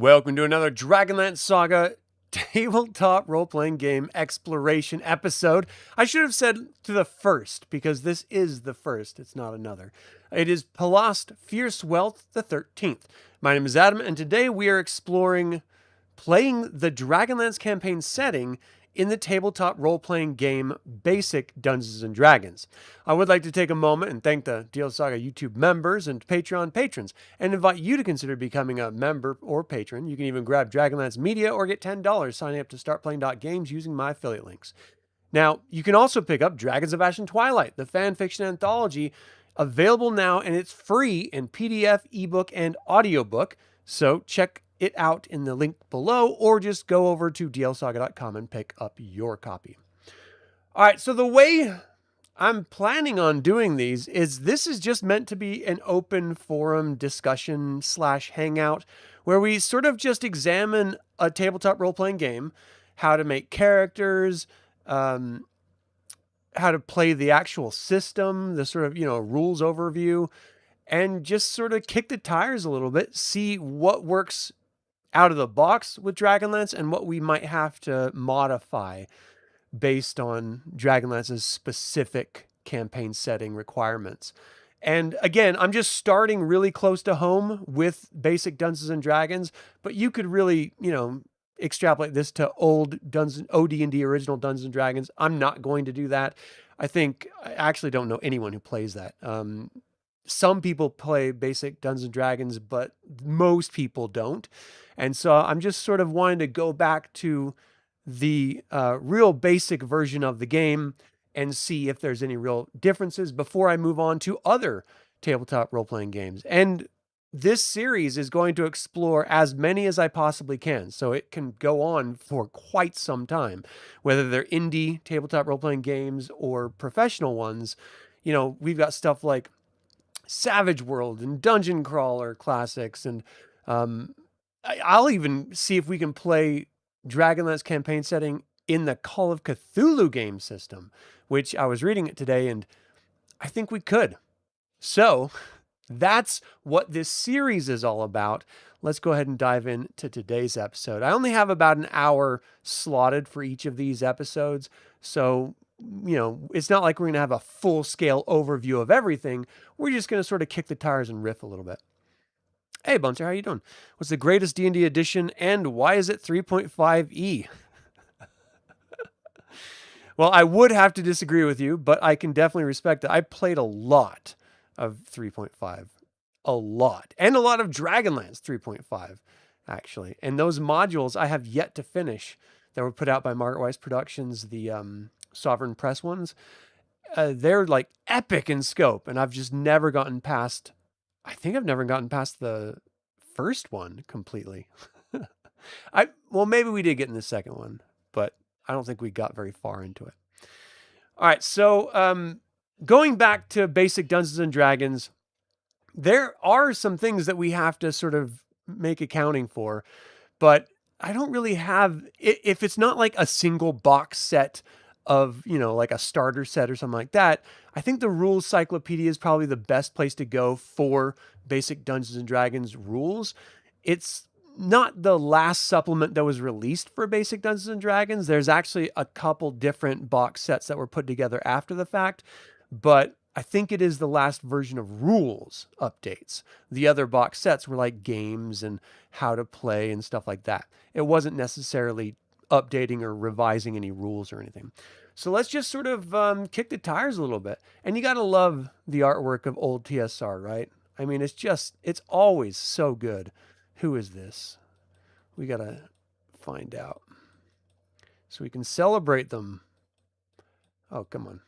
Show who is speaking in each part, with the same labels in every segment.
Speaker 1: Welcome to another DragonLance Saga tabletop role-playing game exploration episode. I should have said to the first, because this is the first, it's not another. It is Palast Fierce Wealth the 13th. My name is Adam, and today we are playing the Dragonlance campaign setting in the tabletop role-playing game Basic Dungeons & Dragons. I would like to take a moment and thank the DL Saga YouTube members and Patreon patrons, and invite you to consider becoming a member or patron. You can even grab Dragonlance Media or get $10 signing up to startplaying.games using my affiliate links. Now, you can also pick up Dragons of Ash and Twilight, the fan fiction anthology, available now, and it's free in PDF, ebook, and audiobook, so check it out in the link below, or just go over to dlsaga.com and pick up your copy. All right, so the way I'm planning on doing these is this is just meant to be an open forum discussion / hangout where we sort of just examine a tabletop role-playing game, how to make characters, how to play the actual system, the sort of, rules overview, and just sort of kick the tires a little bit, see what works out of the box with Dragonlance and what we might have to modify based on Dragonlance's specific campaign setting requirements. And again, I'm just starting really close to home with Basic Dungeons and Dragons, but you could really, extrapolate this to old OD&D original Dungeons and Dragons. I'm not going to do that. I actually don't know anyone who plays that. Some people play Basic Dungeons and Dragons, but most people don't. And so I'm just sort of wanting to go back to the real basic version of the game and see if there's any real differences before I move on to other tabletop role-playing games. And this series is going to explore as many as I possibly can, so it can go on for quite some time, whether they're indie tabletop role-playing games or professional ones. We've got stuff like Savage World and Dungeon Crawler classics, and I'll even see if we can play Dragonlance campaign setting in the Call of Cthulhu game system, which I was reading it today, and I think we could. So that's what this series is all about. Let's go ahead and dive into today's episode. I only have about an hour slotted for each of these episodes, so it's not like we're going to have a full-scale overview of everything. We're just going to sort of kick the tires and riff a little bit. Hey, Bunter, how you doing? What's the greatest D&D edition, and why is it 3.5e? Well, I would have to disagree with you, but I can definitely respect it. I played a lot of 3.5. A lot. And a lot of Dragonlance 3.5, actually. And those modules I have yet to finish that were put out by Margaret Weiss Productions, the Sovereign Press ones. They're like epic in scope, and I've just never gotten past... I think I've never gotten past the first one completely. Well, maybe we did get in the second one, but I don't think we got very far into it. All right, so going back to Basic Dungeons and Dragons, there are some things that we have to sort of make accounting for, but I don't really have... If it's not like a single box set of, like a starter set or something like that, I think the Rules Cyclopedia is probably the best place to go for Basic Dungeons and Dragons rules. It's not the last supplement that was released for Basic Dungeons and Dragons. There's actually a couple different box sets that were put together after the fact, but I think it is the last version of rules updates. The other box sets were like games and how to play and stuff like that. It wasn't necessarily updating or revising any rules or anything. So let's just sort of kick the tires a little bit. And you got to love the artwork of old TSR, right? I mean, it's always so good. Who is this? We got to find out so we can celebrate them. Oh, come on.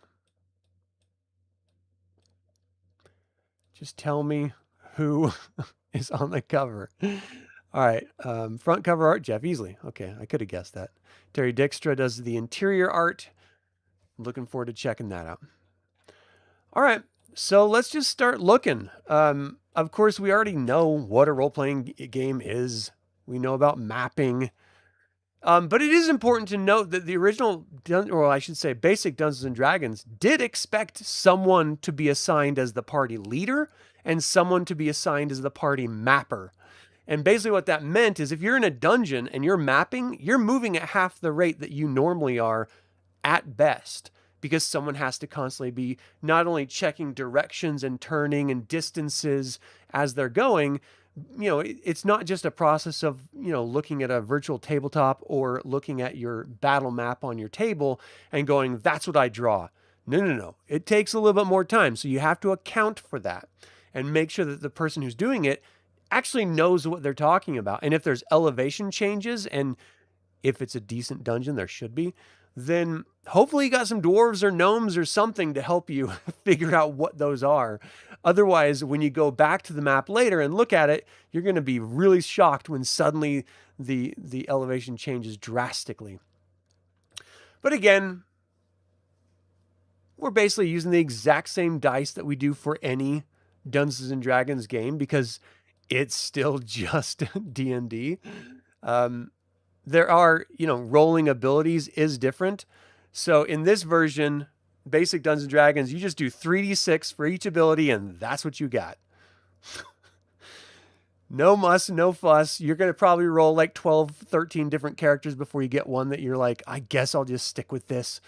Speaker 1: Just tell me who is on the cover. All right, front cover art, Jeff Easley. Okay, I could have guessed that. Terry Dykstra does the interior art. Looking forward to checking that out. All right, so let's just start looking. Of course, we already know what a role-playing game is. We know about mapping. But it is important to note that the original, or I should say Basic Dungeons and Dragons, did expect someone to be assigned as the party leader and someone to be assigned as the party mapper. And basically what that meant is if you're in a dungeon and you're mapping, you're moving at half the rate that you normally are at best, because someone has to constantly be not only checking directions and turning and distances as they're going. It's not just a process of, looking at a virtual tabletop or looking at your battle map on your table and going, that's what I draw. No. It takes a little bit more time. So you have to account for that and make sure that the person who's doing it actually knows what they're talking about. And if there's elevation changes, and if it's a decent dungeon, there should be, then hopefully you got some dwarves or gnomes or something to help you figure out what those are. Otherwise, when you go back to the map later and look at it, you're going to be really shocked when suddenly the elevation changes drastically. But again, we're basically using the exact same dice that we do for any Dungeons and Dragons game, because it's still just D&D. There are, rolling abilities is different. So in this version, basic Dungeons and Dragons, you just do 3d6 for each ability, and that's what you got. No muss, no fuss. You're going to probably roll like 12, 13 different characters before you get one that you're like, I guess I'll just stick with this.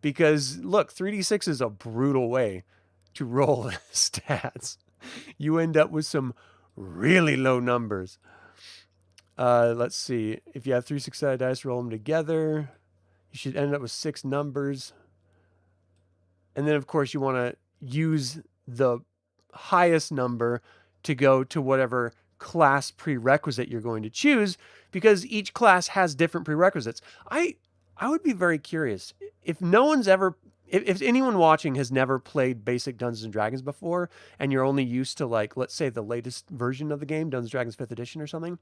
Speaker 1: Because look, 3d6 is a brutal way to roll stats. You end up with some really low numbers. Let's see. If you have 3 6-sided dice, roll them together. You should end up with 6 numbers. And then, of course, you want to use the highest number to go to whatever class prerequisite you're going to choose, because each class has different prerequisites. I would be very curious if no one's ever, if anyone watching has never played basic Dungeons and Dragons before, and you're only used to, like, let's say the latest version of the game, Dungeons and Dragons 5th edition or something.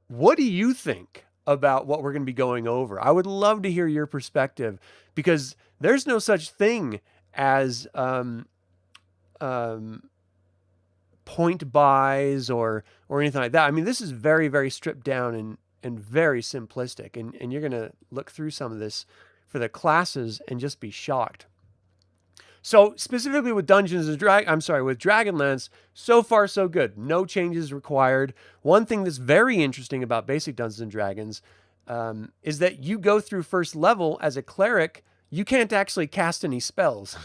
Speaker 1: What do you think about what we're going to be going over? I would love to hear your perspective, because there's no such thing as point buys or anything like that. I mean, this is very, very stripped down and very simplistic. And you're going to look through some of this for the classes and just be shocked. So specifically with with DragonLance, so far so good. No changes required. One thing that's very interesting about basic Dungeons and Dragons is that you go through first level as a cleric. You can't actually cast any spells.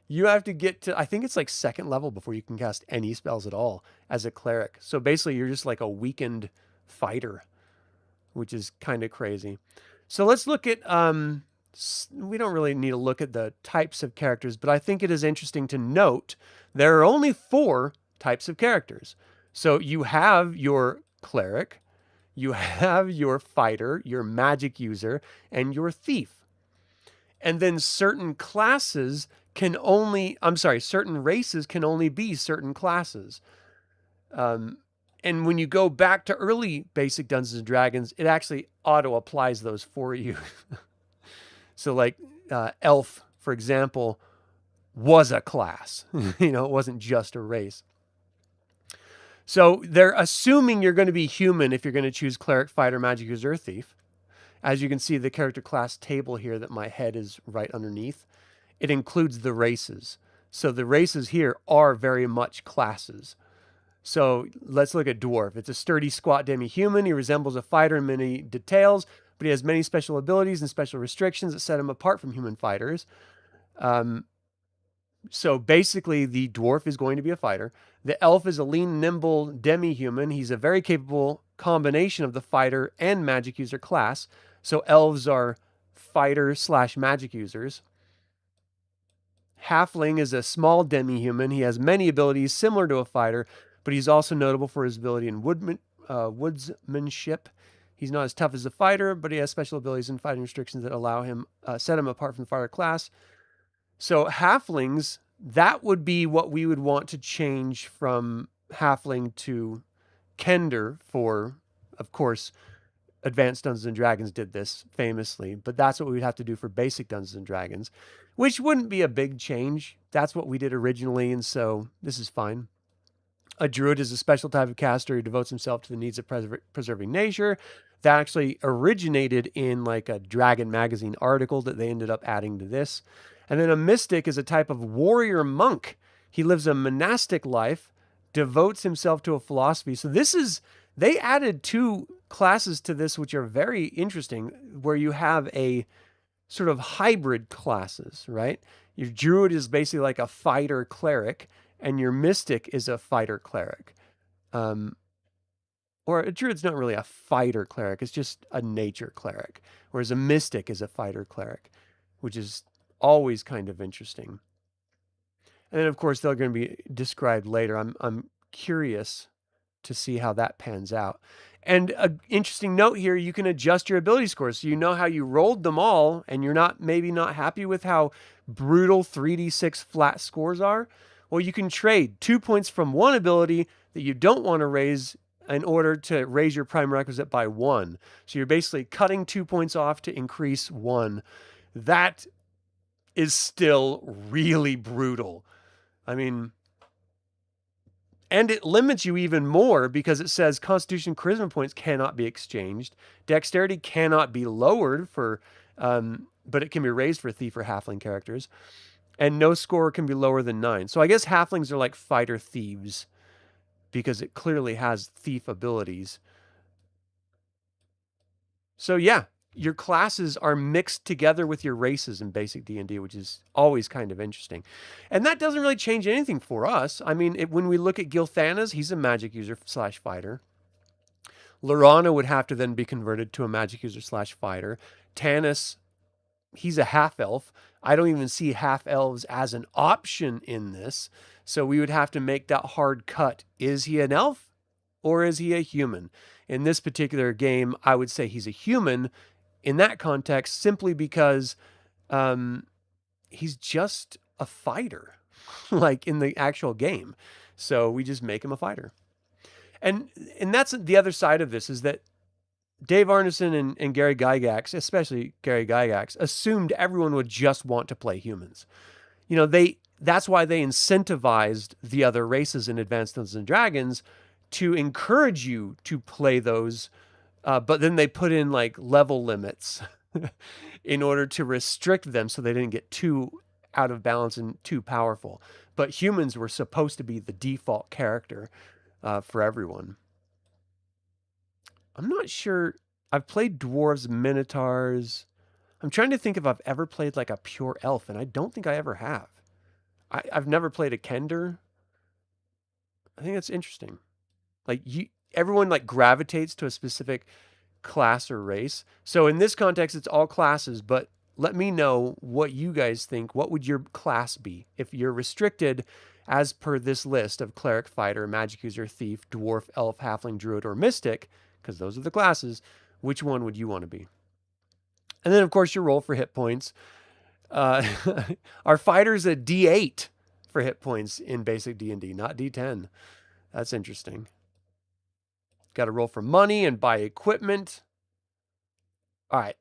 Speaker 1: You have to get to, I think it's like second level before you can cast any spells at all as a cleric. So basically you're just like a weakened fighter, which is kind of crazy. So let's look at, we don't really need to look at the types of characters, but I think it is interesting to note there are only 4 types of characters. So you have your cleric, you have your fighter, your magic user, and your thief. And then certain races can only be certain classes. And when you go back to early basic Dungeons and Dragons, it actually auto applies those for you. So like elf, for example, was a class. It wasn't just a race. So they're assuming you're going to be human if you're going to choose cleric, fighter, magic user, or thief. As you can see, the character class table here that my head is right underneath, it includes the races. So the races here are very much classes. So let's look at dwarf. It's a sturdy, squat demi-human. He resembles a fighter in many details, but he has many special abilities and special restrictions that set him apart from human fighters. So basically, the dwarf is going to be a fighter. The elf is a lean, nimble demi-human. He's a very capable combination of the fighter and magic user class. So elves are fighter/magic users. Halfling is a small demi-human. He has many abilities similar to a fighter, but he's also notable for his ability in woodsmanship. He's not as tough as a fighter, but he has special abilities and fighting restrictions that allow him, set him apart from the fighter class. So halflings, that would be what we would want to change from halfling to kender for, of course, Advanced Dungeons and Dragons did this famously, but that's what we would have to do for basic Dungeons and Dragons, which wouldn't be a big change. That's what we did originally, and so this is fine. A druid is a special type of caster who devotes himself to the needs of preserving nature. That actually originated in like a Dragon magazine article that they ended up adding to this. And then a mystic is a type of warrior monk. He lives a monastic life devotes himself to a philosophy. So they added 2 classes to this, which are very interesting, where you have a sort of hybrid classes, right? Your druid is basically like a fighter cleric, and your mystic is a fighter cleric. Or a druid's not really a fighter cleric, it's just a nature cleric, whereas a mystic is a fighter cleric, which is always kind of interesting. And then, of course, they're going to be described later. I'm curious to see how that pans out. And an interesting note here, you can adjust your ability scores. So you know how you rolled them all, and you're maybe not happy with how brutal 3d6 flat scores are. Well, you can trade 2 points from one ability that you don't want to raise in order to raise your prime requisite by 1. So you're basically cutting 2 points off to increase 1. That is still really brutal. I mean, and it limits you even more because it says Constitution Charisma points cannot be exchanged. Dexterity cannot be lowered but it can be raised for Thief or Halfling characters. And no score can be lower than 9. So I guess Halflings are like fighter thieves because it clearly has thief abilities. So yeah, your classes are mixed together with your races in basic D&D, which is always kind of interesting. And that doesn't really change anything for us. I mean, when we look at Gilthanas, he's a magic user / fighter. Lorana would have to then be converted to a magic user / fighter. Tanis, he's a half-elf. I don't even see half-elves as an option in this. So we would have to make that hard cut. Is he an elf or is he a human? In this particular game, I would say he's a human in that context, simply because he's just a fighter, like in the actual game. So we just make him a fighter. And that's the other side of this, is that Dave Arneson and Gary Gygax, especially Gary Gygax, assumed everyone would just want to play humans. You know, that's why they incentivized the other races in Advanced Dungeons and Dragons to encourage you to play those. But then they put in like level limits in order to restrict them so they didn't get too out of balance and too powerful. But humans were supposed to be the default character for everyone. I'm not sure. I've played dwarves, minotaurs. I'm trying to think if I've ever played like a pure elf, and I don't think I ever have. I've never played a kender. I think that's interesting. Like everyone like gravitates to a specific class or race. So in this context, it's all classes, but let me know what you guys think. What would your class be if you're restricted as per this list of cleric, fighter, magic user, thief, dwarf, elf, halfling, druid, or mystic, because those are the classes. Which one would you want to be? And then, of course, your roll for hit points. Our fighter's a D8 for hit points in basic D&D, not D10. That's interesting. Got to roll for money and buy equipment. All right,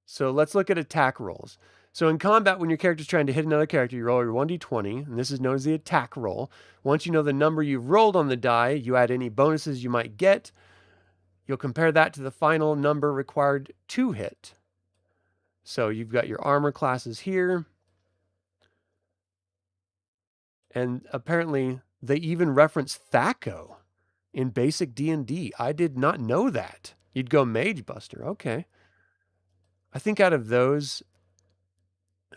Speaker 1: so let's look at attack rolls. So in combat, when your character's trying to hit another character, you roll your 1d20, and this is known as the attack roll. Once you know the number you've rolled on the die, you add any bonuses you might get. You'll compare that to the final number required to hit. So you've got your armor classes here. And apparently they even reference Thaco in basic D&D. I did not know that. You'd go Mage Buster. Okay. I think out of those,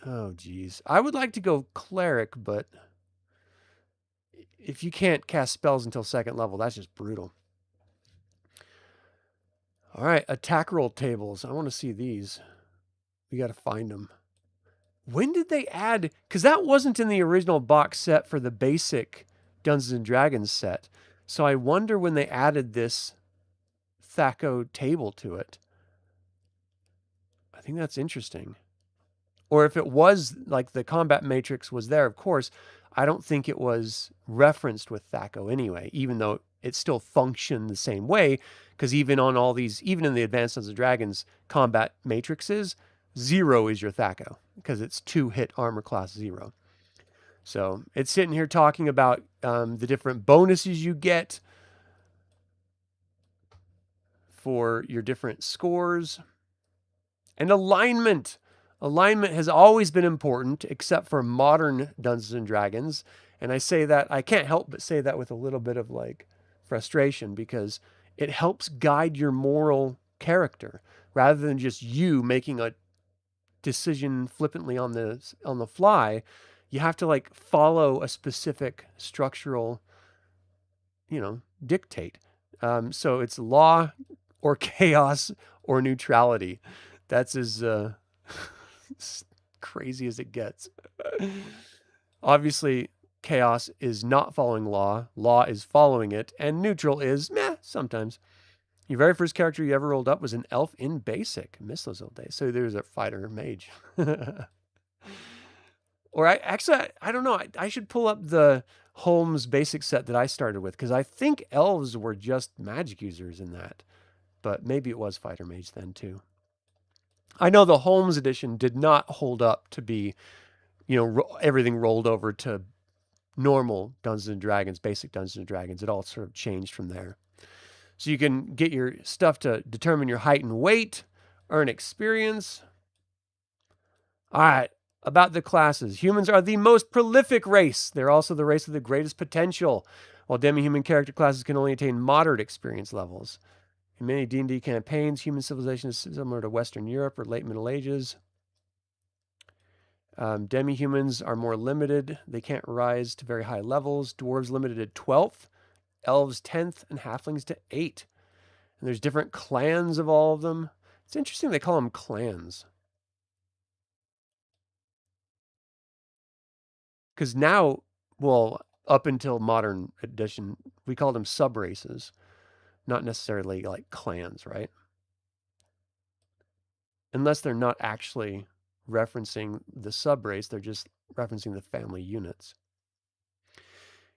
Speaker 1: oh geez, I would like to go Cleric, but if you can't cast spells until 2nd level, that's just brutal. All right, attack roll tables. I want to see these. We got to find them. When did they add? Because that wasn't in the original box set for the basic Dungeons and Dragons set. So I wonder when they added this Thaco table to it. I think that's interesting. Or if it was like the combat matrix was there, of course, I don't think it was referenced with Thaco anyway, even though it still functioned the same way. Because even on all these, even in the Advanced Dungeons and Dragons combat matrices, 0 is your Thaco because it's 2-hit armor class 0. So it's sitting here talking about the different bonuses you get for your different scores. And alignment. Alignment has always been important, except for modern Dungeons and Dragons. And I say that, I can't help but say that with a little bit of like frustration, because it helps guide your moral character rather than just you making a decision flippantly on the fly. You have to like follow a specific structural, dictate. So it's law or chaos or neutrality. That's as crazy as it gets. Obviously, chaos is not following law. Law is following it, and neutral is meh sometimes. Your very first character you ever rolled up was an elf in basic. Miss those old days. So there's a fighter mage. Or I don't know. I should pull up the Holmes basic set that I started with, because I think elves were just magic users in that. But maybe it was fighter mage then too. I know the Holmes edition did not hold up to be, everything rolled over to normal Dungeons and Dragons, basic Dungeons and Dragons. It all sort of changed from there. So you can get your stuff to determine your height and weight, earn experience. All right, about the classes. Humans are the most prolific race. They're also the race with the greatest potential, while demi-human character classes can only attain moderate experience levels. In many D&D campaigns, human civilization is similar to Western Europe or late Middle Ages. Demi-humans are more limited. They can't rise to very high levels. Dwarves limited to 12th, elves 10th, and halflings to 8. And there's different clans of all of them. It's interesting they call them clans. Because now, well, up until modern edition, we called them sub-races, not necessarily like clans, right? Unless they're not actually referencing the sub-race, they're just referencing the family units.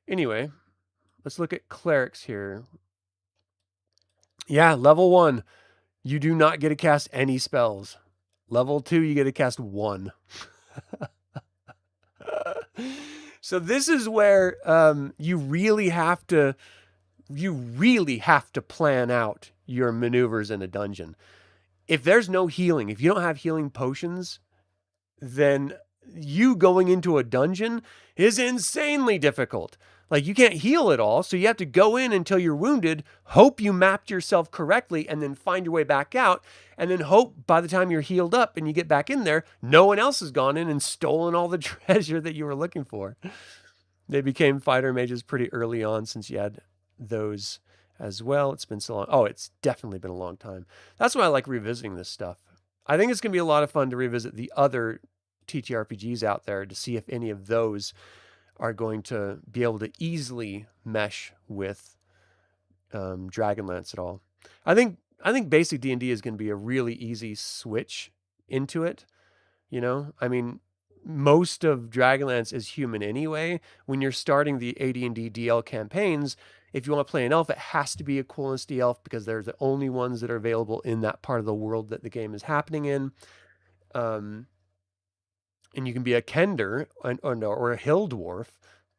Speaker 1: Anyway, let's look at clerics here. Yeah, level 1, you do not get to cast any spells. Level 2, you get to cast 1. So this is where you really have to plan out your maneuvers in a dungeon. If there's no healing, if you don't have healing potions, then you going into a dungeon is insanely difficult. Like, you can't heal at all, so you have to go in until you're wounded, hope you mapped yourself correctly, and then find your way back out, and then hope by the time you're healed up and you get back in there, no one else has gone in and stolen all the treasure that you were looking for. They became fighter mages pretty early on, since you had those as well. It's been so long. Oh, it's definitely been a long time. That's why I like revisiting this stuff. I think it's going to be a lot of fun to revisit the other TTRPGs out there to see if any of those are going to be able to easily mesh with Dragonlance at all. I think basic D&D is going to be a really easy switch into it. I mean, most of Dragonlance is human anyway. When you're starting the AD&D DL campaigns, if you want to play an elf, it has to be a Coolness D elf, because they're the only ones that are available in that part of the world that the game is happening in. And you can be a Kender or a Hill Dwarf,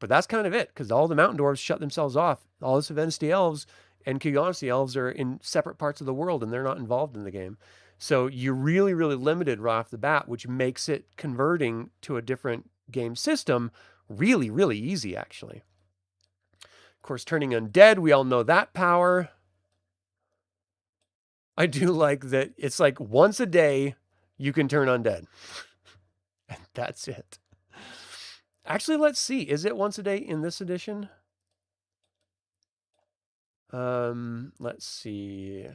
Speaker 1: but that's kind of it, because all the Mountain Dwarves shut themselves off. All the Savanasti Elves and Kigonasi Elves are in separate parts of the world, and they're not involved in the game. So you're really, really limited right off the bat, which makes it converting to a different game system really, really easy, actually. Of course, turning undead, we all know that power. I do like that it's like once a day you can turn undead. And that's it. Actually, let's see. Is it once a day in this edition? Let's see.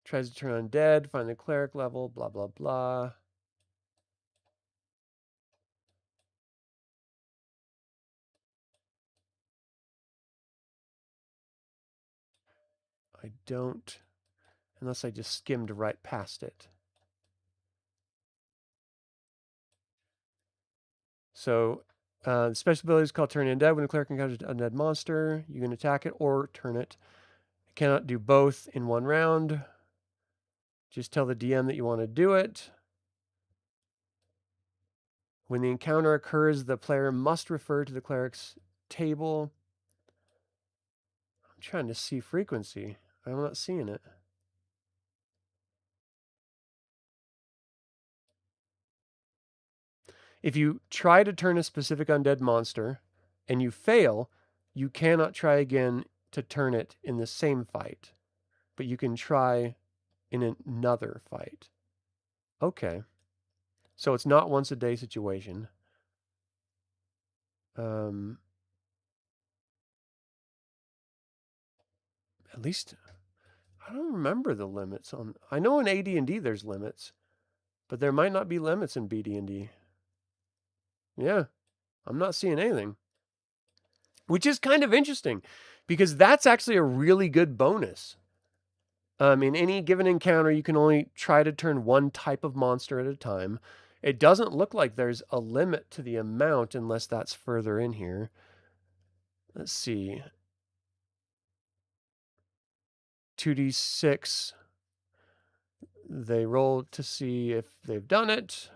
Speaker 1: Tries to turn undead, find the cleric level, blah, blah, blah. I don't, unless I just skimmed right past it. So, the special ability is called Turn Undead. When a cleric encounters an undead monster, you can attack it or turn it. You cannot do both in one round. Just tell the DM that you want to do it. When the encounter occurs, the player must refer to the cleric's table. I'm trying to see frequency. I'm not seeing it. If you try to turn a specific undead monster and you fail, you cannot try again to turn it in the same fight, but you can try in another fight. Okay. So it's not once a day situation. At least I don't remember the limits on. I know in AD&D there's limits, but there might not be limits in BD&D. Yeah, I'm not seeing anything, which is kind of interesting because that's actually a really good bonus. In any given encounter, you can only try to turn one type of monster at a time. It doesn't look like there's a limit to the amount unless that's further in here. Let's see. 2d6. They roll to see if they've done it.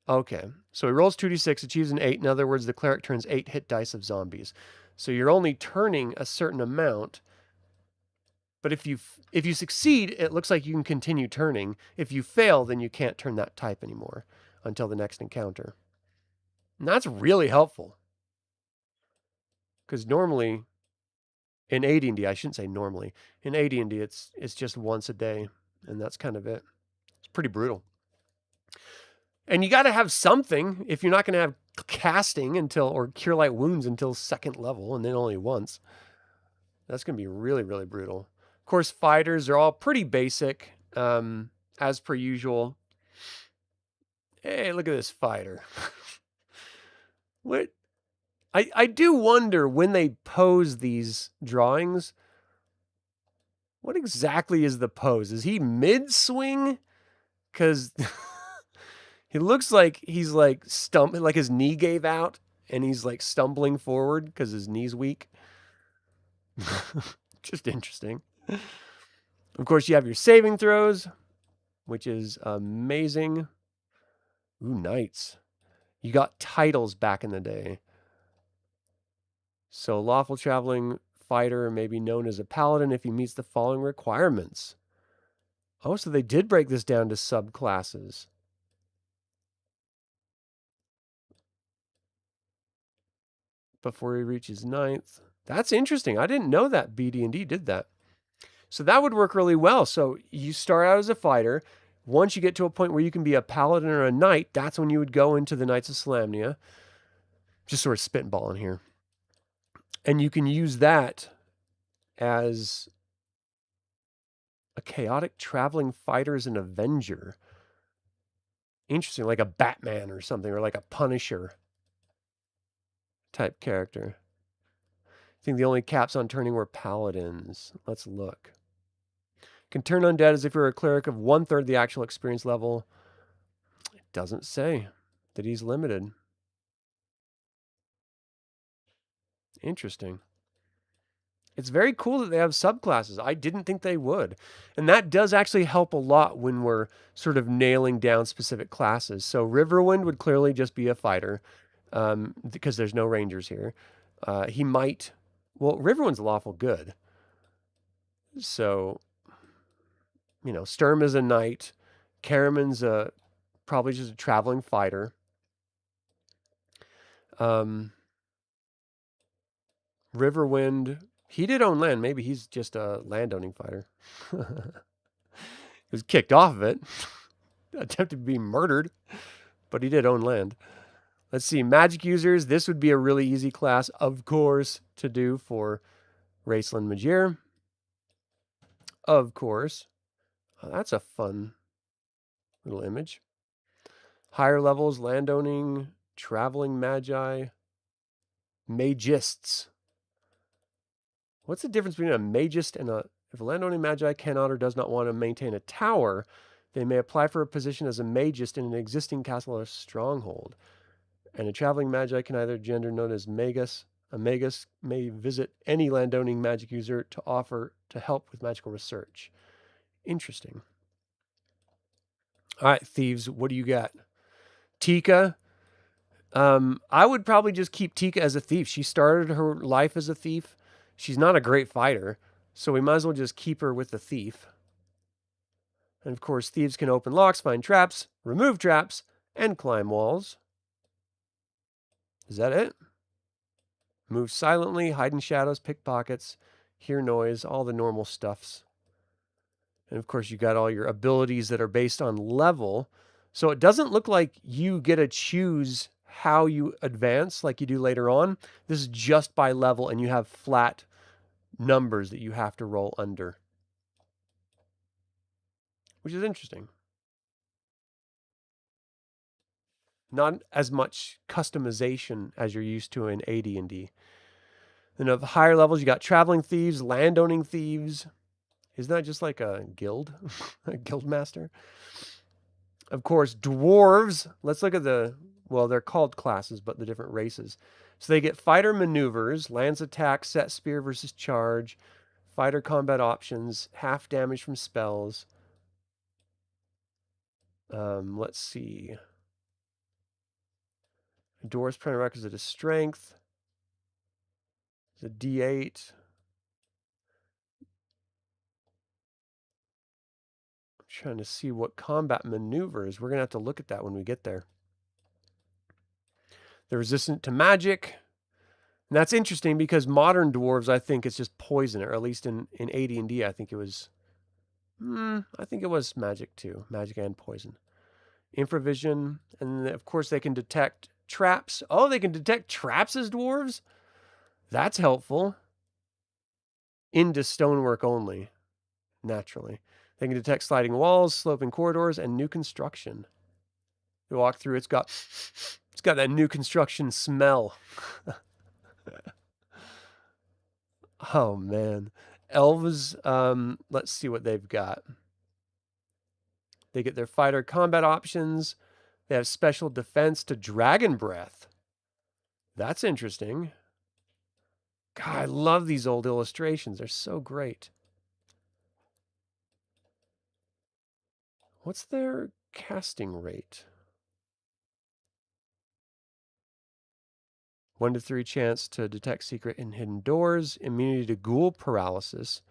Speaker 1: Okay, so he rolls 2d6, achieves an 8. In other words, the cleric turns 8 hit dice of zombies. So you're only turning a certain amount. But if you succeed, it looks like you can continue turning. If you fail, then you can't turn that type anymore until the next encounter. And that's really helpful. Because normally, in AD&D, I shouldn't say normally, in AD&D it's just once a day, and that's kind of it. It's pretty brutal. And you got to have something if you're not going to have casting or cure light wounds until 2nd level, and then only once. That's going to be really, really brutal. Of course, fighters are all pretty basic, as per usual. Hey, look at this fighter. What? I do wonder when they pose these drawings, what exactly is the pose? Is he mid-swing? Because he looks like he's like stumbling, like his knee gave out and he's like stumbling forward because his knee's weak. Just interesting. Of course, you have your saving throws, which is amazing. Ooh, knights. You got titles back in the day. So, lawful traveling fighter may be known as a paladin if he meets the following requirements. Oh, so they did break this down to subclasses. Before he reaches 9th. That's interesting. I didn't know that BD&D did that. So that would work really well. So you start out as a fighter. Once you get to a point where you can be a paladin or a knight, that's when you would go into the Knights of Solamnia. Just sort of spitballing here. And you can use that as a chaotic traveling fighter as an avenger. Interesting, like a Batman or something, or like a Punisher type character. I think the only caps on turning were paladins. Let's look. Can turn undead as if you're a cleric of 1/3 the actual experience level. It doesn't say that he's limited. Interesting. It's very cool that they have subclasses. I didn't think they would. And that does actually help a lot when we're sort of nailing down specific classes. So Riverwind would clearly just be a fighter because there's no rangers here. He might... Well, Riverwind's lawful good. So, Sturm is a knight. Karaman's probably just a traveling fighter. Riverwind, he did own land. Maybe he's just a landowning fighter. He was kicked off of it. Attempted to be murdered, but he did own land. Let's see, magic users. This would be a really easy class, of course, to do for Raceland Magir. Of course. Oh, that's a fun little image. Higher levels, landowning, traveling magi, magists. What's the difference between a magist and if a landowning magi cannot or does not want to maintain a tower, they may apply for a position as a magist in an existing castle or stronghold. And a traveling magi can either gender known as magus. A magus may visit any landowning magic user to offer to help with magical research. Interesting. All right, thieves, what do you got? Tika. I would probably just keep Tika as a thief. She started her life as a thief. She's not a great fighter, so we might as well just keep her with the thief. And of course, thieves can open locks, find traps, remove traps, and climb walls. Is that it? Move silently, hide in shadows, pick pockets, hear noise, all the normal stuffs. And of course, you got all your abilities that are based on level. So it doesn't look like you get to choose how you advance like you do later on. This is just by level, and you have flat numbers that you have to roll under, which is interesting. Not as much customization as you're used to in AD&D. Then of higher levels, you got traveling thieves, landowning thieves. Isn't that just like a guild? A guild master? Of course, dwarves. Let's look at well, they're called classes, but the different races. So they get fighter maneuvers, lance attack, set spear versus charge, fighter combat options, half damage from spells. Let's see. Dwarves prerequisite is strength. It's a D8. I'm trying to see what combat maneuvers. We're going to have to look at that when we get there. They're resistant to magic. And that's interesting because modern dwarves, I think it's just poison, or at least in AD&D, I think it was magic too. Magic and poison. Infravision. And of course they can detect traps. Oh, they can detect traps as dwarves? That's helpful. Into stonework only, naturally. They can detect sliding walls, sloping corridors, and new construction. You walk through, it's got that new construction smell. Oh man. Elves, let's see what they've got. They get their fighter combat options. They have special defense to dragon breath. That's interesting. God, I love these old illustrations. They're so great. What's their casting rate? 1 to 3 chance to detect secret and hidden doors. Immunity to ghoul paralysis.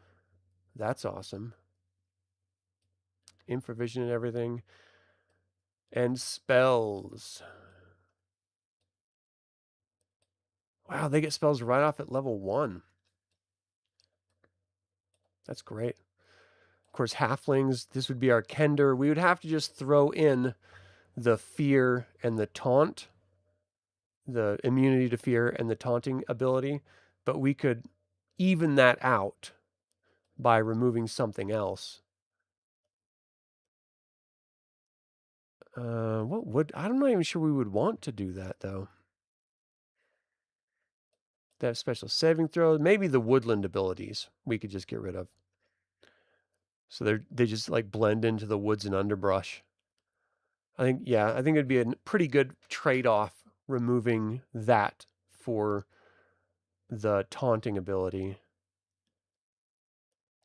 Speaker 1: That's awesome. Infravision and everything. And spells. Wow, they get spells right off at level 1. That's great. Of course, halflings, this would be our Kender. We would have to just throw in the fear and the taunt, the immunity to fear and the taunting ability, but we could even that out by removing something else. I'm not even sure we would want to do that though. They have special saving throws. Maybe the woodland abilities we could just get rid of. So they just like blend into the woods and underbrush. I think it'd be a pretty good trade-off removing that for the taunting ability.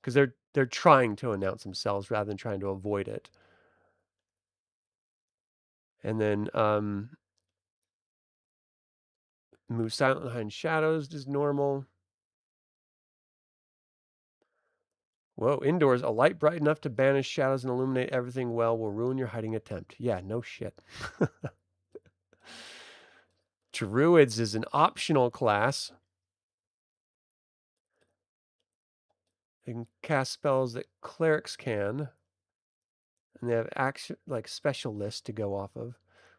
Speaker 1: Because they're trying to announce themselves rather than trying to avoid it. And then move silently behind shadows is normal. Whoa, indoors, a light bright enough to banish shadows and illuminate everything well will ruin your hiding attempt. Yeah, no shit. Druids is an optional class. They can cast spells that clerics can. And they have action like special lists to go off of.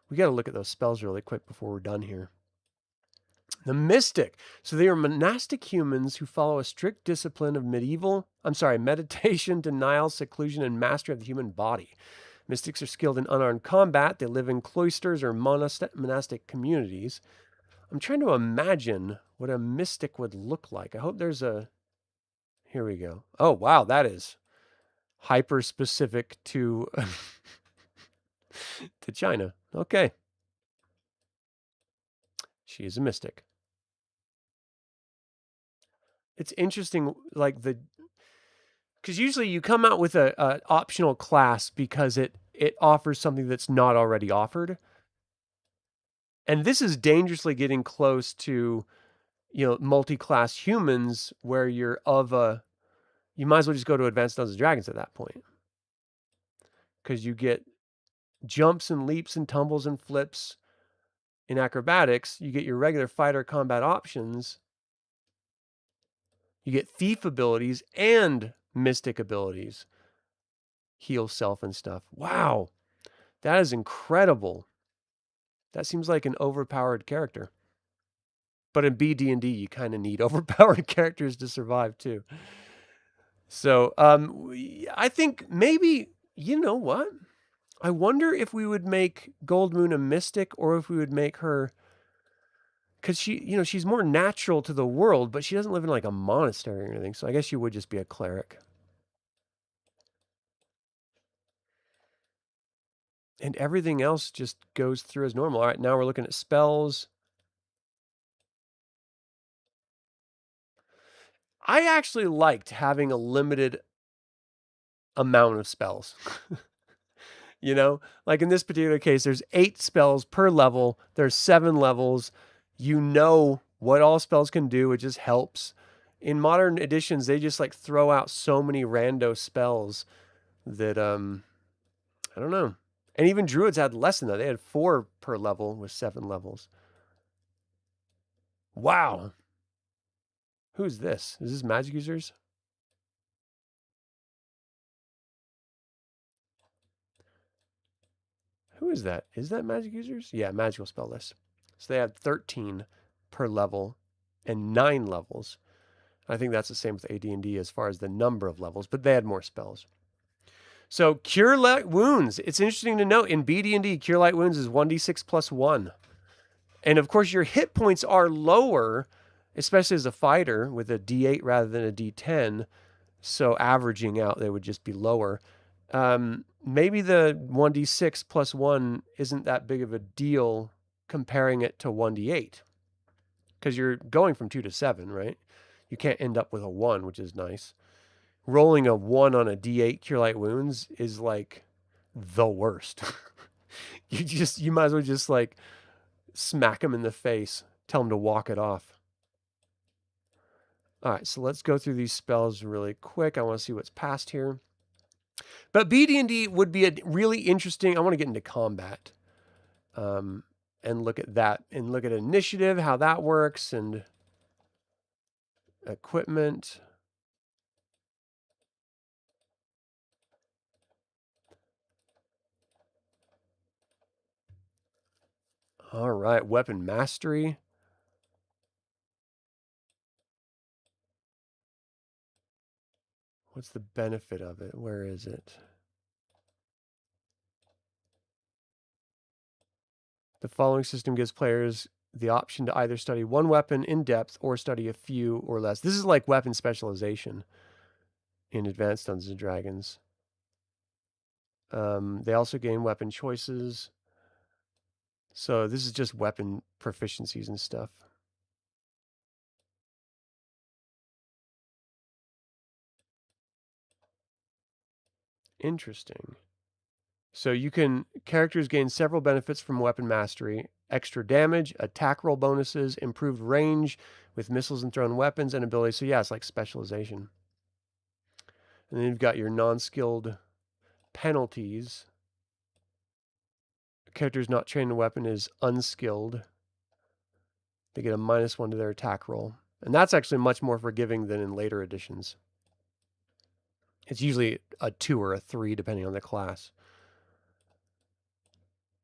Speaker 1: We got to look at those spells really quick before we're done here. The Mystic. So they are monastic humans who follow a strict discipline of meditation, denial, seclusion, and mastery of the human body. Mystics are skilled in unarmed combat. They live in cloisters or monastic communities. I'm trying to imagine what a mystic would look like. I hope there's a... Here we go. Oh, wow, that is hyper specific to to China. Okay. She is a mystic. It's interesting, like because usually you come out with a optional class because it offers something that's not already offered. And this is dangerously getting close to, multi-class humans where you might as well just go to Advanced Dungeons and Dragons at that point. because you get jumps and leaps and tumbles and flips. In acrobatics, you get your regular fighter combat options. You get thief abilities and mystic abilities. Heal self and stuff. Wow. That is incredible. That seems like an overpowered character. But in BD&D, you kind of need overpowered characters to survive too. So I think maybe, you know what? I wonder if we would make Gold Moon a mystic or if we would make her, because she's more natural to the world, but she doesn't live in like a monastery or anything. So I guess she would just be a cleric. And everything else just goes through as normal. All right, now we're looking at spells. I actually liked having a limited amount of spells. Like in this particular case, there's 8 spells per level. There's 7 levels. You know what all spells can do. It just helps. In modern editions, they just like throw out so many rando spells that I don't know. And even druids had less than that. They had 4 per level with 7 levels. Wow. Who's this? Is this magic users? Who is that? Is that magic users? Yeah, magical spell list. So they had 13 per level and 9 levels. I think that's the same with AD&D as far as the number of levels, but they had more spells. So Cure Light Wounds. It's interesting to note in BD&D, Cure Light Wounds is 1d6 plus 1. And of course, your hit points are lower, especially as a fighter with a d8 rather than a d10. So averaging out, they would just be lower. Maybe the 1d6 plus 1 isn't that big of a deal comparing it to 1d8. Because you're going from 2 to 7, right? You can't end up with a 1, which is nice. Rolling a 1 on a d8 Cure Light Wounds is like the worst. You might as well just like smack him in the face, tell him to walk it off. All right, so let's go through these spells really quick. I want to see what's past here. But BD&D would be a really interesting. I want to get into combat, and look at that, and look at initiative, how that works, and equipment. All right, weapon mastery. What's the benefit of it? Where is it? The following system gives players the option to either study one weapon in depth or study a few or less. This is like weapon specialization in Advanced Dungeons and Dragons. They also gain weapon choices. So this is just weapon proficiencies and stuff. Interesting. So characters gain several benefits from weapon mastery: extra damage, attack roll bonuses, improved range with missiles and thrown weapons, and abilities. So yeah, it's like specialization. And then you've got your non-skilled penalties. Characters not trained in a weapon is unskilled. They get a -1 to their attack roll. And that's actually much more forgiving than in later editions. It's usually a 2 or a 3, depending on the class.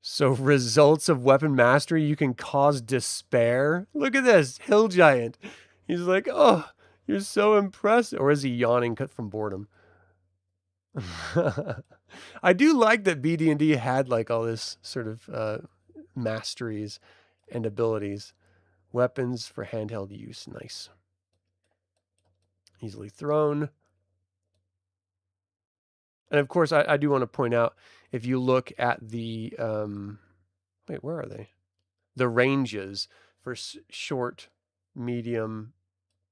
Speaker 1: So results of weapon mastery, you can cause despair. Look at this, Hill Giant. He's like, oh, you're so impressive. Or is he yawning from boredom? I do like that BD&D had like all this sort of masteries and abilities. Weapons for handheld use, nice. Easily thrown. And of course, I do want to point out, if you look at the, wait, where are they? The ranges for short, medium,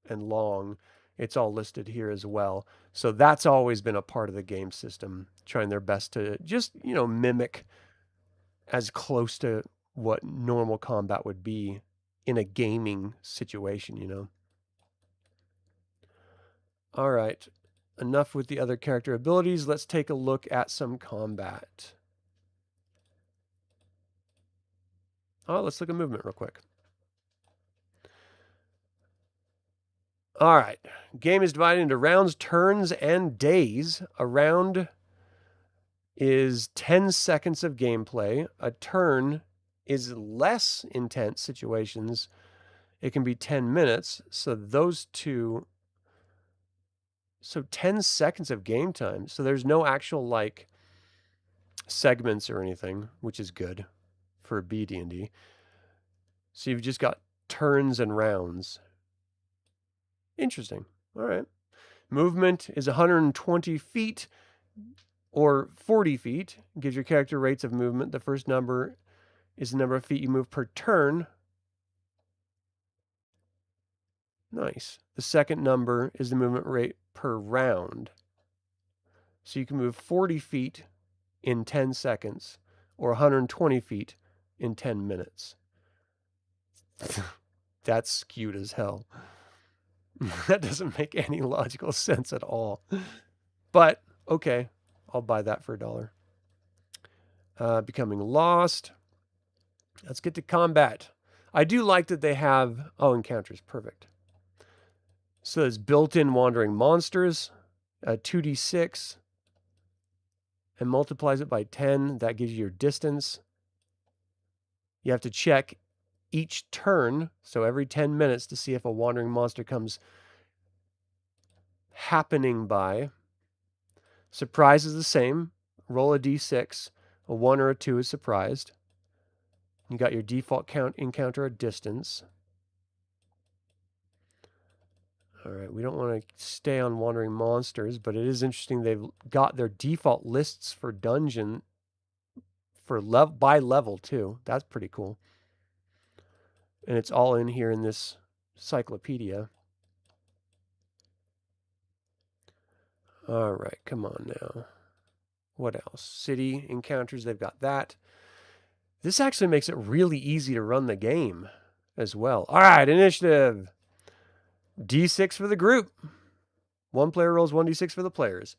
Speaker 1: and long, it's all listed here as well. So that's always been a part of the game system, trying their best to just, mimic as close to what normal combat would be in a gaming situation, All right. enough with the other character abilities. Let's take a look at some combat. Oh, let's look at movement real quick. All right. Game is divided into rounds, turns, and days. A round is 10 seconds of gameplay. A turn is less intense situations. It can be 10 minutes. So those two... So 10 seconds of game time. So there's no actual, like, segments or anything, which is good for BD&D. So you've just got turns and rounds. Interesting. All right. Movement is 120 feet or 40 feet. Gives your character rates of movement. The first number is the number of feet you move per turn. Nice. The second number is the movement rate per round. So you can move 40 feet in 10 seconds or 120 feet in 10 minutes. That's skewed as hell. That doesn't make any logical sense at all. But, okay, I'll buy that for $1. Becoming lost. Let's get to combat. I do like that they have... Oh, encounters. Perfect. So there's built-in wandering monsters. 2d6. And multiplies it by 10. That gives you your distance. You have to check each turn, so every 10 minutes, to see if a wandering monster comes happening by. Surprise is the same. Roll a d6. A 1 or a 2 is surprised. You got your default count encounter a distance. All right, we don't want to stay on wandering monsters, but it is interesting they've got their default lists for dungeon for by level too. That's pretty cool. And it's all in here in this cyclopedia. All right, come on now. What else? City encounters, they've got that. This actually makes it really easy to run the game as well. All right, initiative. D6 for the group. One player rolls 1d6 for the players.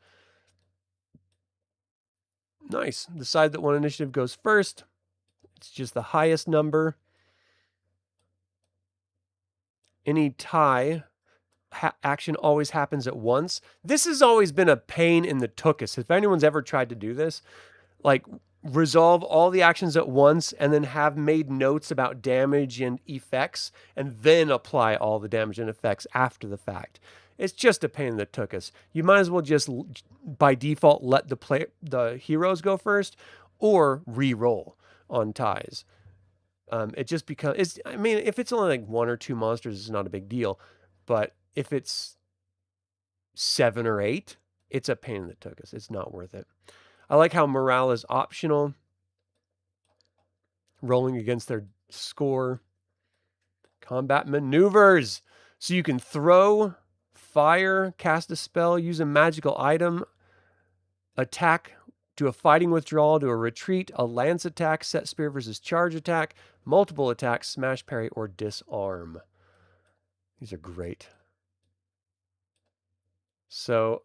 Speaker 1: Nice. Decide that one initiative goes first. It's just the highest number. Any tie action always happens at once. This has always been a pain in the tuchus. If anyone's ever tried to do this, like resolve all the actions at once and then have made notes about damage and effects and then apply all the damage and effects after the fact. It's just a pain in the tuchus. You might as well just by default let the heroes go first or re-roll on ties. It just becomes, I mean, if it's only like 1 or 2 monsters, it's not a big deal. But if it's 7 or 8, it's a pain in the tuchus. It's not worth it. I like how morale is optional. Rolling against their score. Combat maneuvers. So you can throw, fire, cast a spell, use a magical item, attack, do a fighting withdrawal, do a retreat, a lance attack, set spear versus charge attack, multiple attacks, smash, parry, or disarm. These are great. So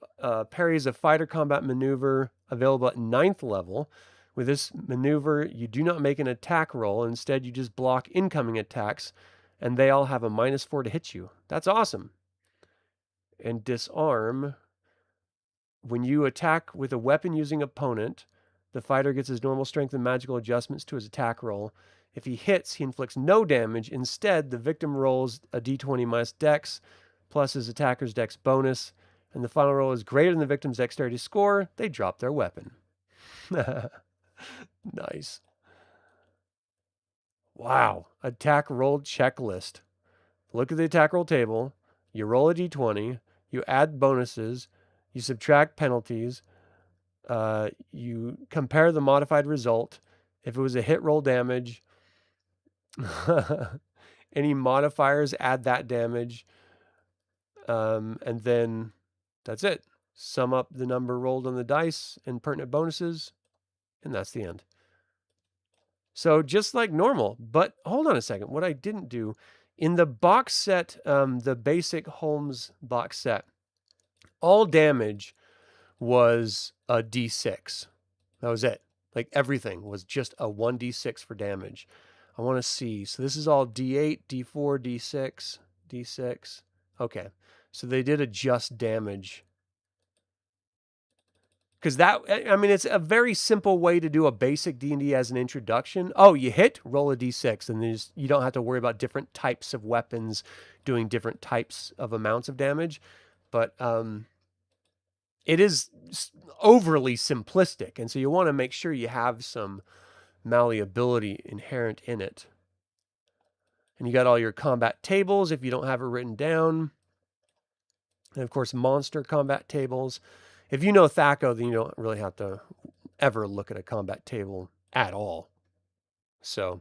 Speaker 1: parry is a fighter combat maneuver available at 9th level. With this maneuver, you do not make an attack roll. Instead, you just block incoming attacks, and they all have a -4 to hit you. That's awesome. And disarm. When you attack with a weapon using opponent, the fighter gets his normal strength and magical adjustments to his attack roll. If he hits, he inflicts no damage. Instead, the victim rolls a d20 minus dex, plus his attacker's dex bonus, and the final roll is greater than the victim's dexterity score. They drop their weapon. Nice. Wow. Attack roll checklist. Look at the attack roll table. You roll a d20. You add bonuses. You subtract penalties. You compare the modified result. If it was a hit, roll damage. Any modifiers, add that damage. And then that's it. Sum up the number rolled on the dice and pertinent bonuses. And that's the end. So just like normal. But hold on a second. What I didn't do, in the box set, the basic Holmes box set, all damage was a D6. That was it. Like everything was just a 1d6 for damage. I want to see. So this is all D8, D4, D6, D6. Okay. So they did adjust damage. Because that, I mean, it's a very simple way to do a basic D&D as an introduction. Oh, you hit, roll a D6, and then you don't have to worry about different types of weapons doing different types of amounts of damage. But it is overly simplistic, and so you want to make sure you have some malleability inherent in it. And you got all your combat tables if you don't have it written down. And of course, monster combat tables. If you know THAC0, then you don't really have to ever look at a combat table at all. So,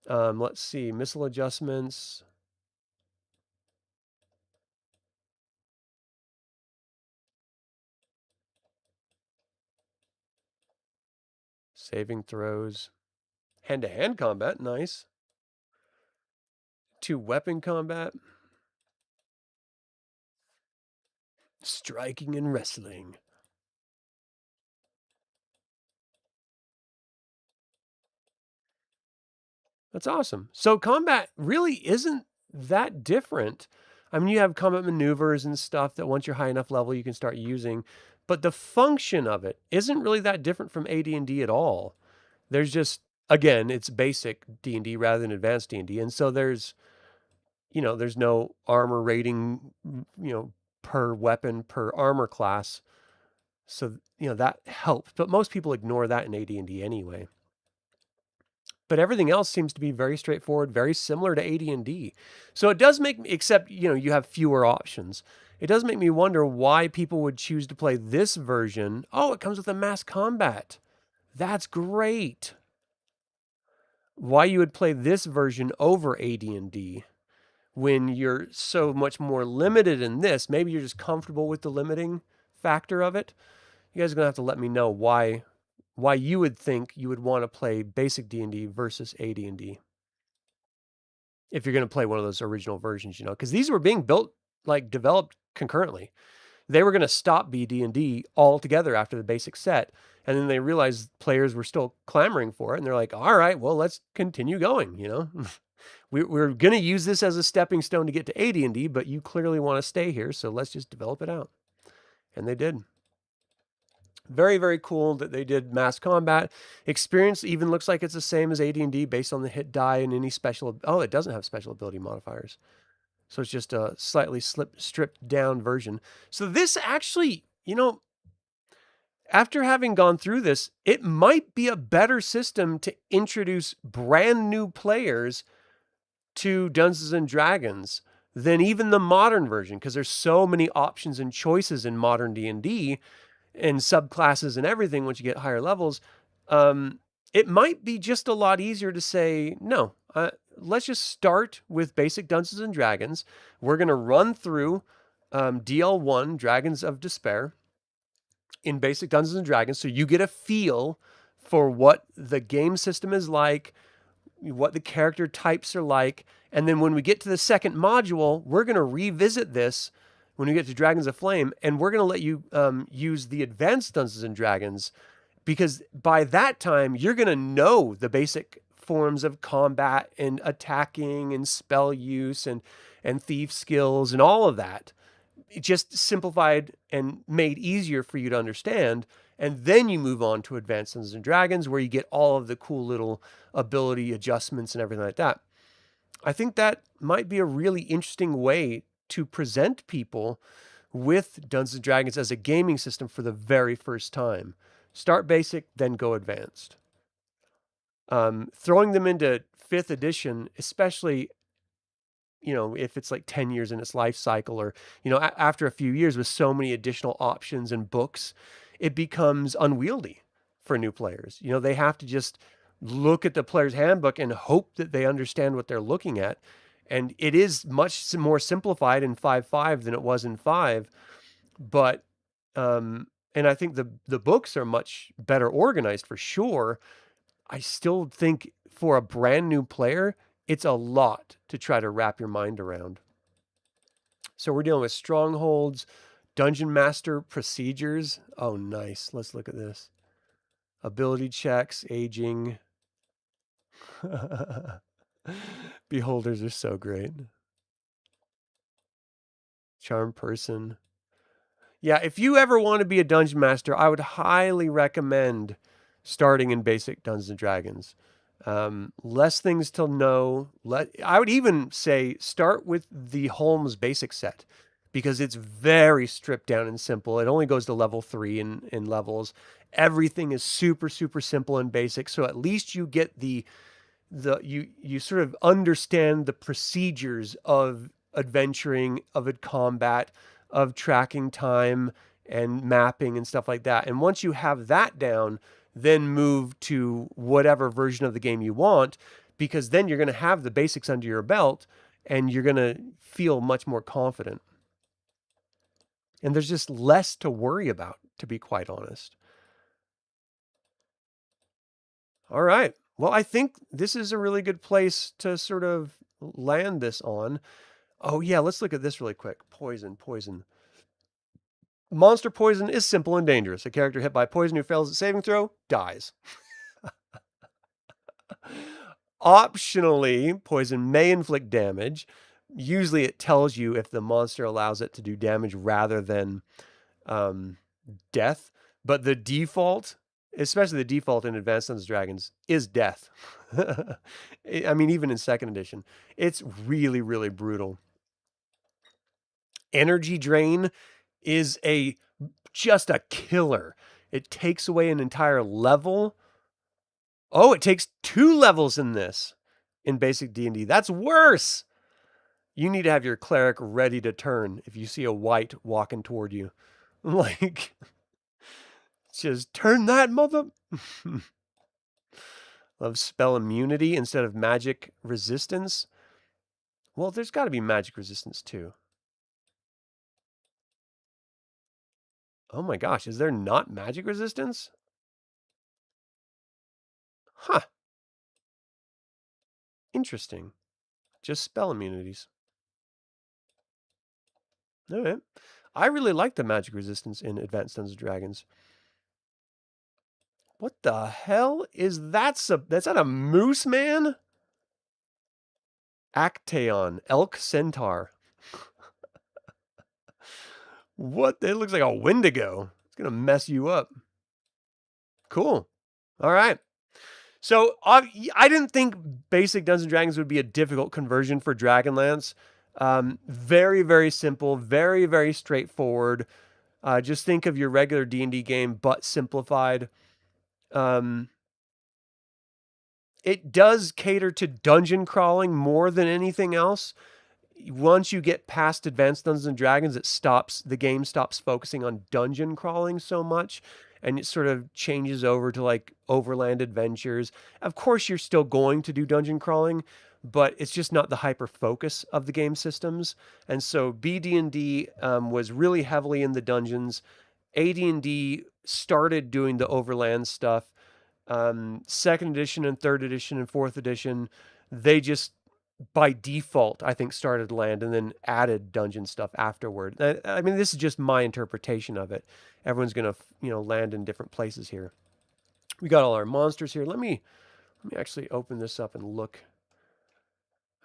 Speaker 1: let's see, missile adjustments. Saving throws. Hand-to-hand combat, nice. 2 weapon combat. Striking and wrestling. That's awesome. So combat really isn't that different. I mean, you have combat maneuvers and stuff that once you're high enough level, you can start using. But the function of it isn't really that different from AD&D at all. There's just, again, it's basic D&D rather than advanced D&D. And so there's no armor rating, per weapon, per armor class. So, that helps. But most people ignore that in AD&D anyway. But everything else seems to be very straightforward, very similar to AD&D. So it does make me, except, you have fewer options. It does make me wonder why people would choose to play this version. Oh, it comes with a mass combat. That's great. Why you would play this version over AD&D when you're so much more limited in this. Maybe you're just comfortable with the limiting factor of it. You guys are going to have to let me know why you would think you would want to play basic D&D versus AD&D. If you're going to play one of those original versions, because these were being developed concurrently. They were going to stop BD&D altogether after the basic set. And then they realized players were still clamoring for it. And they're like, all right, well, let's continue going, We're going to use this as a stepping stone to get to AD&D, but you clearly want to stay here. So let's just develop it out. And they did. Very, very cool that they did mass combat. Experience even looks like it's the same as AD&D based on the hit die and any special. Oh, it doesn't have special ability modifiers. So it's just a slightly stripped down version. So this actually, after having gone through this, it might be a better system to introduce brand new players to Dungeons and Dragons than even the modern version, because there's so many options and choices in modern D&D and subclasses and everything once you get higher levels. It might be just a lot easier to say, no, let's just start with basic Dungeons and Dragons. We're going to run through DL1, Dragons of Despair, in basic Dungeons and Dragons, so you get a feel for what the game system is like, what the character types are like, and then when we get to the second module, we're going to revisit this when we get to Dragons of Flame, and we're going to let you use the advanced Dungeons and Dragons, because by that time, you're going to know the basic forms of combat and attacking and spell use and thief skills and all of that. It just simplified and made easier for you to understand. And then you move on to Advanced Dungeons and Dragons, where you get all of the cool little ability adjustments and everything like that. I think that might be a really interesting way to present people with Dungeons and Dragons as a gaming system for the very first time. Start basic, then go advanced. Throwing them into 5th edition, especially, if it's like 10 years in its life cycle, or, after a few years with so many additional options and books, it becomes unwieldy for new players. They have to just look at the player's handbook and hope that they understand what they're looking at. And it is much more simplified in 5.5 than it was in 5. But, and I think the books are much better organized for sure. I still think for a brand new player, it's a lot to try to wrap your mind around. So we're dealing with strongholds, dungeon master procedures. Oh, nice. Let's look at this. Ability checks, aging. Beholders are so great. Charm person. Yeah, if you ever want to be a dungeon master, I would highly recommend starting in basic Dungeons and Dragons. Less things to know. I would even say start with the Holmes basic set because it's very stripped down and simple. It only goes to level 3 in levels. Everything is super, super simple and basic. So at least you get you sort of understand the procedures of adventuring, of a combat, of tracking time and mapping and stuff like that. And once you have that down, then move to whatever version of the game you want, because then you're going to have the basics under your belt and you're going to feel much more confident. And there's just less to worry about, to be quite honest. All right. Well, I think this is a really good place to sort of land this on. Oh, yeah, let's look at this really quick. Poison. Monster poison is simple and dangerous. A character hit by poison who fails at saving throw dies. Optionally, poison may inflict damage. Usually it tells you if the monster allows it to do damage rather than death. But the default, especially the default in Advanced Dungeons and Dragons, is death. I mean, even in 2nd edition, it's really, really brutal. Energy drain is just a killer. It takes away an entire level. Oh, it takes 2 levels in this in basic D&D. That's worse. You need to have your cleric ready to turn if you see a wight walking toward you. Like, just turn that mother. Love spell immunity instead of magic resistance. Well, there's got to be magic resistance too. Oh my gosh, is there not magic resistance? Huh. Interesting. Just spell immunities. All right. I really like the magic resistance in Advanced Dungeons and Dragons. What the hell is that? That's not a moose, man? Actaeon, elk centaur. What? It looks like a Wendigo. It's going to mess you up. Cool. All right. So I didn't think basic Dungeons and Dragons would be a difficult conversion for DragonLance. Very, very simple, very, very straightforward. Just think of your regular D&D game, but simplified. It does cater to dungeon crawling more than anything else. Once you get past Advanced Dungeons and Dragons, the game stops focusing on dungeon crawling so much, and it sort of changes over to like overland adventures. Of course, you're still going to do dungeon crawling, but it's just not the hyper focus of the game systems. And so BD&D was really heavily in the dungeons. AD&D started doing the overland stuff. 2nd edition and 3rd edition and 4th edition, they just by default, I think, started land and then added dungeon stuff afterward. I mean, this is just my interpretation of it. Everyone's going to, land in different places here. We got all our monsters here. Let me actually open this up and look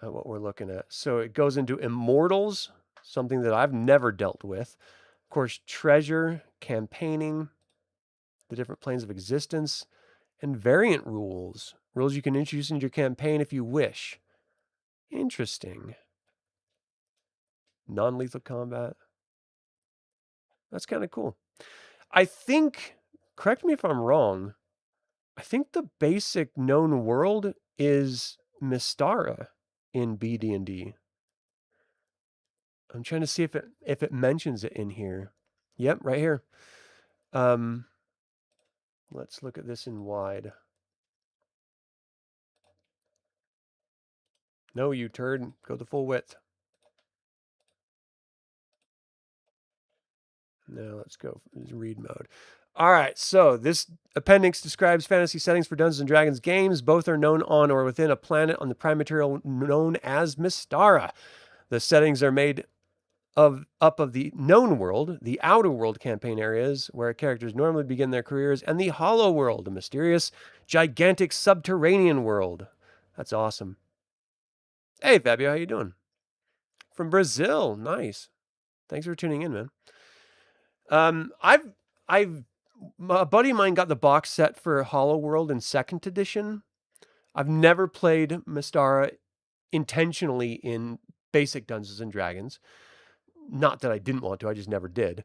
Speaker 1: at what we're looking at. So it goes into immortals, something that I've never dealt with. Of course, treasure, campaigning, the different planes of existence, and variant rules. Rules you can introduce into your campaign if you wish. Interesting. Non-lethal combat. That's kind of cool. I think, correct me if I'm wrong, I think the basic known world is Mystara in BD&D. I'm trying to see if it mentions it in here. Yep, right here. Let's look at this in wide. No, you turd. Go the full width. No, let's go read mode. All right, so this appendix describes fantasy settings for Dungeons & Dragons games. Both are known on or within a planet on the prime material known as Mystara. The settings are made of the known world, the outer world campaign areas where characters normally begin their careers, and the hollow world, a mysterious, gigantic subterranean world. That's awesome. Hey, Fabio, how you doing? From Brazil. Nice. Thanks for tuning in, man. I've a buddy of mine got the box set for Hollow World in second edition. I've never played Mystara intentionally in basic Dungeons and Dragons. Not that I didn't want to, I just never did.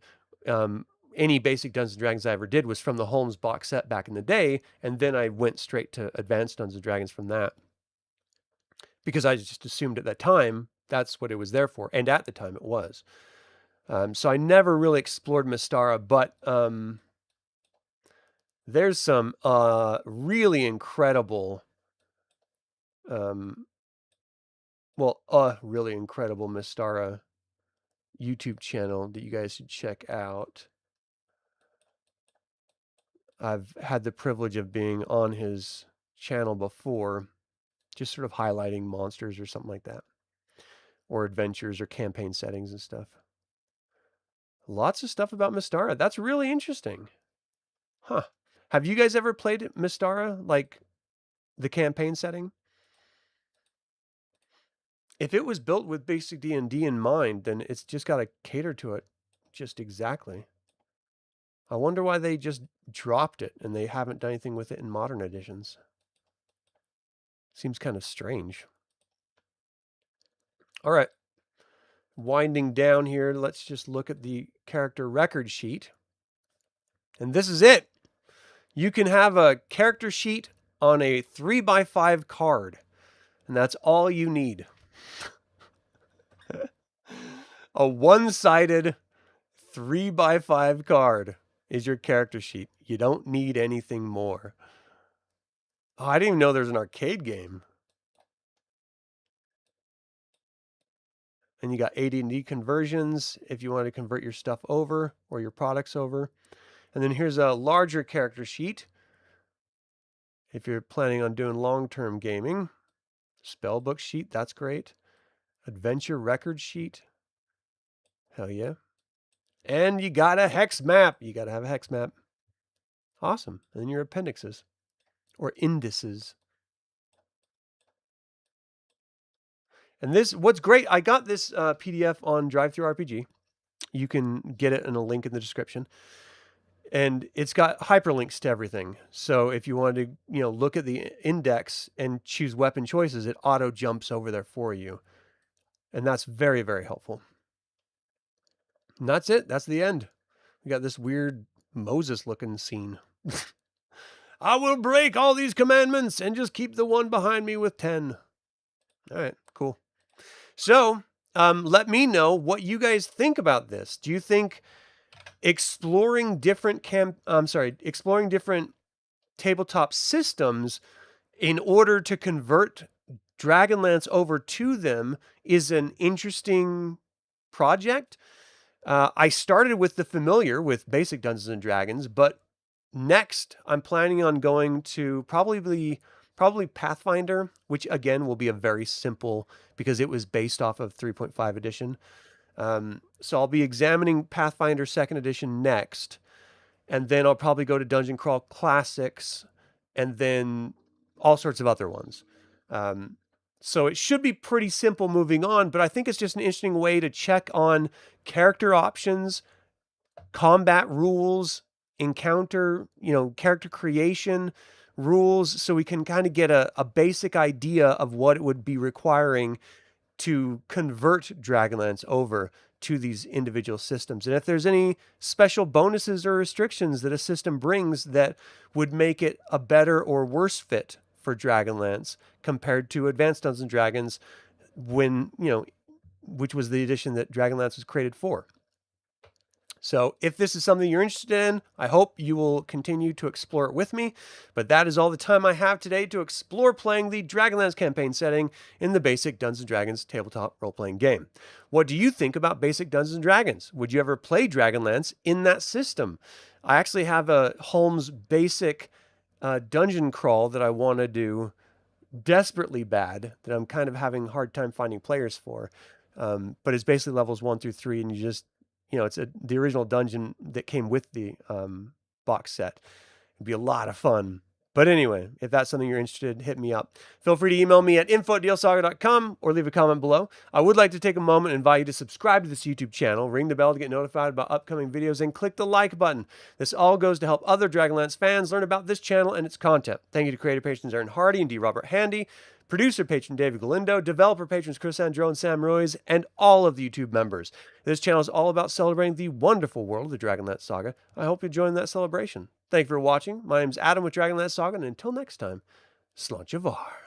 Speaker 1: Any basic Dungeons and Dragons I ever did was from the Holmes box set back in the day, and then I went straight to Advanced Dungeons and Dragons from that. Because I just assumed at that time that's what it was there for, and at the time it was. So I never really explored Mystara, but there's some really incredible, really incredible Mystara YouTube channel that you guys should check out. I've had the privilege of being on his channel before, just sort of highlighting monsters or something like that, or adventures or campaign settings and stuff. Lots of stuff about Mystara. That's really interesting. Huh. Have you guys ever played Mystara, like the campaign setting? If it was built with basic D&D in mind, then it's just got to cater to it just exactly. I wonder why they just dropped it and they haven't done anything with it in modern editions. Seems kind of strange. All right. Winding down here, let's just look at the character record sheet. And this is it. You can have a character sheet on a 3x5 card, and that's all you need. A one-sided 3x5 card is your character sheet. You don't need anything more. Oh, I didn't even know there's an arcade game. And you got AD&D conversions if you want to convert your stuff over or your products over. And then here's a larger character sheet if you're planning on doing long-term gaming. Spellbook sheet, that's great. Adventure record sheet. Hell yeah. And you got a hex map. You got to have a hex map. Awesome. And then your appendixes or indices. And this, what's great, I got this PDF on DriveThruRPG. You can get it in a link in the description. And it's got hyperlinks to everything. So if you wanted to, look at the index and choose weapon choices, it auto jumps over there for you. And that's very, very helpful. And that's it. That's the end. We got this weird Moses-looking scene. I will break all these commandments and just keep the one behind me with 10. All right, cool. So let me know what you guys think about this. Do you think exploring different tabletop systems in order to convert Dragonlance over to them is an interesting project? I started with the familiar with basic Dungeons and Dragons, but next I'm planning on going to probably Pathfinder, which again will be a very simple because it was based off of 3.5 edition. So I'll be examining Pathfinder 2nd edition next, and then I'll probably go to Dungeon Crawl Classics, and then all sorts of other ones. So it should be pretty simple moving on, but I think it's just an interesting way to check on character options, combat rules, encounter, character creation rules, so we can kind of get a basic idea of what it would be requiring to convert Dragonlance over to these individual systems. And if there's any special bonuses or restrictions that a system brings that would make it a better or worse fit for Dragonlance compared to Advanced Dungeons and Dragons, when, which was the edition that Dragonlance was created for. So if this is something you're interested in, I hope you will continue to explore it with me. But that is all the time I have today to explore playing the Dragonlance campaign setting in the basic Dungeons & Dragons tabletop role-playing game. What do you think about basic Dungeons & Dragons? Would you ever play Dragonlance in that system? I actually have a Holmes basic dungeon crawl that I want to do desperately bad, that I'm kind of having a hard time finding players for. But it's basically levels 1 through 3, and you just, it's the original dungeon that came with the box set. It'd be a lot of fun. But anyway, if that's something you're interested in, hit me up. Feel free to email me at info@dlsaga.com or leave a comment below. I would like to take a moment and invite you to subscribe to this YouTube channel, ring the bell to get notified about upcoming videos, and click the like button. This all goes to help other Dragonlance fans learn about this channel and its content. Thank you to creator patrons Aaron Hardy and D. Robert Handy, producer patron David Galindo, developer patrons Chris Androu and Sam Ruiz, and all of the YouTube members. This channel is all about celebrating the wonderful world of the Dragonlance Saga. I hope you join that celebration. Thank you for watching. My name is Adam with Dragonlance Saga, and until next time, Sláinte mhar.